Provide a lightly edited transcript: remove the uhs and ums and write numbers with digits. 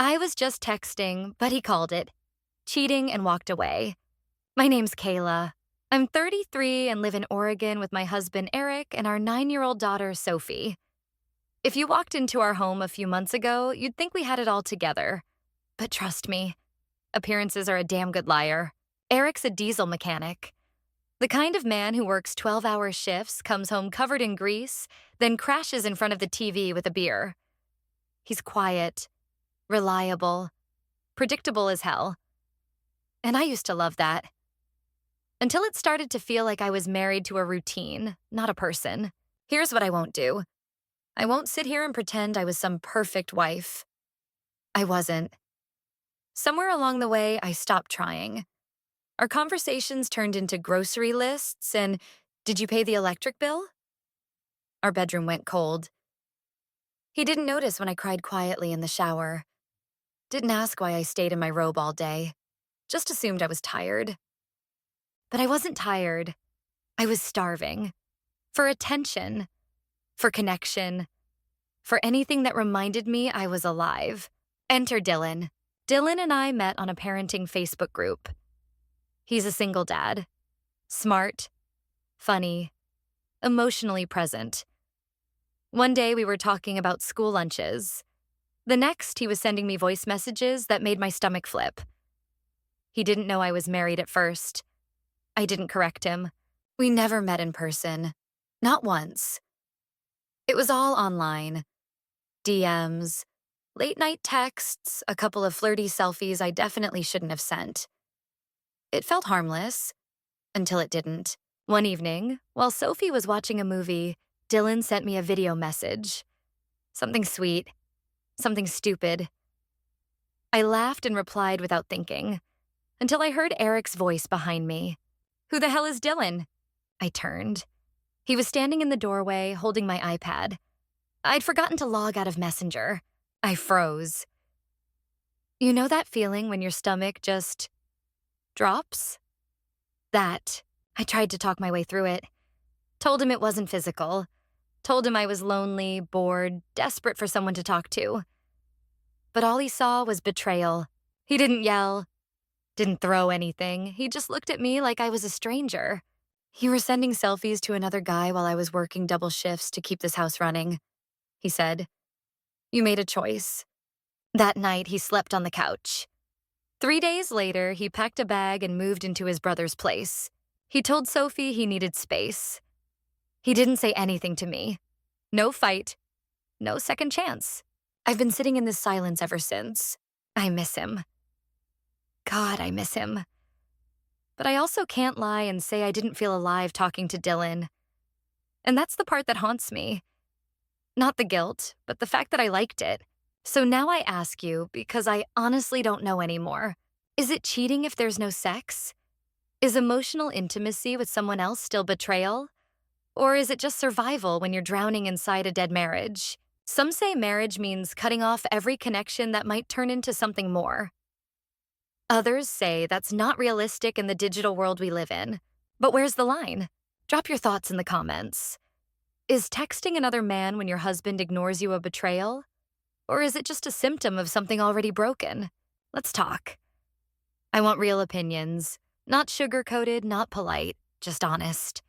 I was just texting, but he called it cheating and walked away. My name's Kayla. I'm 33 and live in Oregon with my husband Eric and our 9-year-old daughter Sophie. If you walked into our home a few months ago, you'd think we had it all together. But trust me, appearances are a damn good liar. Eric's a diesel mechanic. The kind of man who works 12-hour shifts, comes home covered in grease, then crashes in front of the TV with a beer. He's quiet, reliable, predictable as hell. And I used to love that. Until it started to feel like I was married to a routine, not a person. Here's what I won't do. I won't sit here and pretend I was some perfect wife. I wasn't. Somewhere along the way, I stopped trying. Our conversations turned into grocery lists and, did you pay the electric bill? Our bedroom went cold. He didn't notice when I cried quietly in the shower. Didn't ask why I stayed in my robe all day. Just assumed I was tired. But I wasn't tired. I was starving. For attention. For connection. For anything that reminded me I was alive. Enter Dylan. Dylan and I met on a parenting Facebook group. He's a single dad. Smart. Funny. Emotionally present. One day we were talking about school lunches. The next, he was sending me voice messages that made my stomach flip. He didn't know I was married at first. I didn't correct him. We never met in person. Not once. It was all online. DMs, late-night texts, a couple of flirty selfies I definitely shouldn't have sent. It felt harmless, until it didn't. One evening, while Sophie was watching a movie, Dylan sent me a video message. Something sweet. Something stupid. I laughed and replied without thinking, until I heard Eric's voice behind me. Who the hell is Dylan? I turned. He was standing in the doorway, holding my iPad. I'd forgotten to log out of Messenger. I froze. You know that feeling when your stomach just drops? That. I tried to talk my way through it. Told him it wasn't physical. Told him I was lonely, bored, desperate for someone to talk to. But all he saw was betrayal. He didn't yell, didn't throw anything. He just looked at me like I was a stranger. You were sending selfies to another guy while I was working double shifts to keep this house running, he said. You made a choice. That night, he slept on the couch. 3 days later, he packed a bag and moved into his brother's place. He told Sophie he needed space. He didn't say anything to me. No fight. No second chance. I've been sitting in this silence ever since. I miss him. God, I miss him. But I also can't lie and say I didn't feel alive talking to Dylan. And that's the part that haunts me. Not the guilt, but the fact that I liked it. So now I ask you, because I honestly don't know anymore. Is it cheating if there's no sex? Is emotional intimacy with someone else still betrayal? Or is it just survival when you're drowning inside a dead marriage? Some say marriage means cutting off every connection that might turn into something more. Others say that's not realistic in the digital world we live in. But where's the line? Drop your thoughts in the comments. Is texting another man when your husband ignores you a betrayal? Or is it just a symptom of something already broken? Let's talk. I want real opinions. Not sugar-coated, not polite, just honest.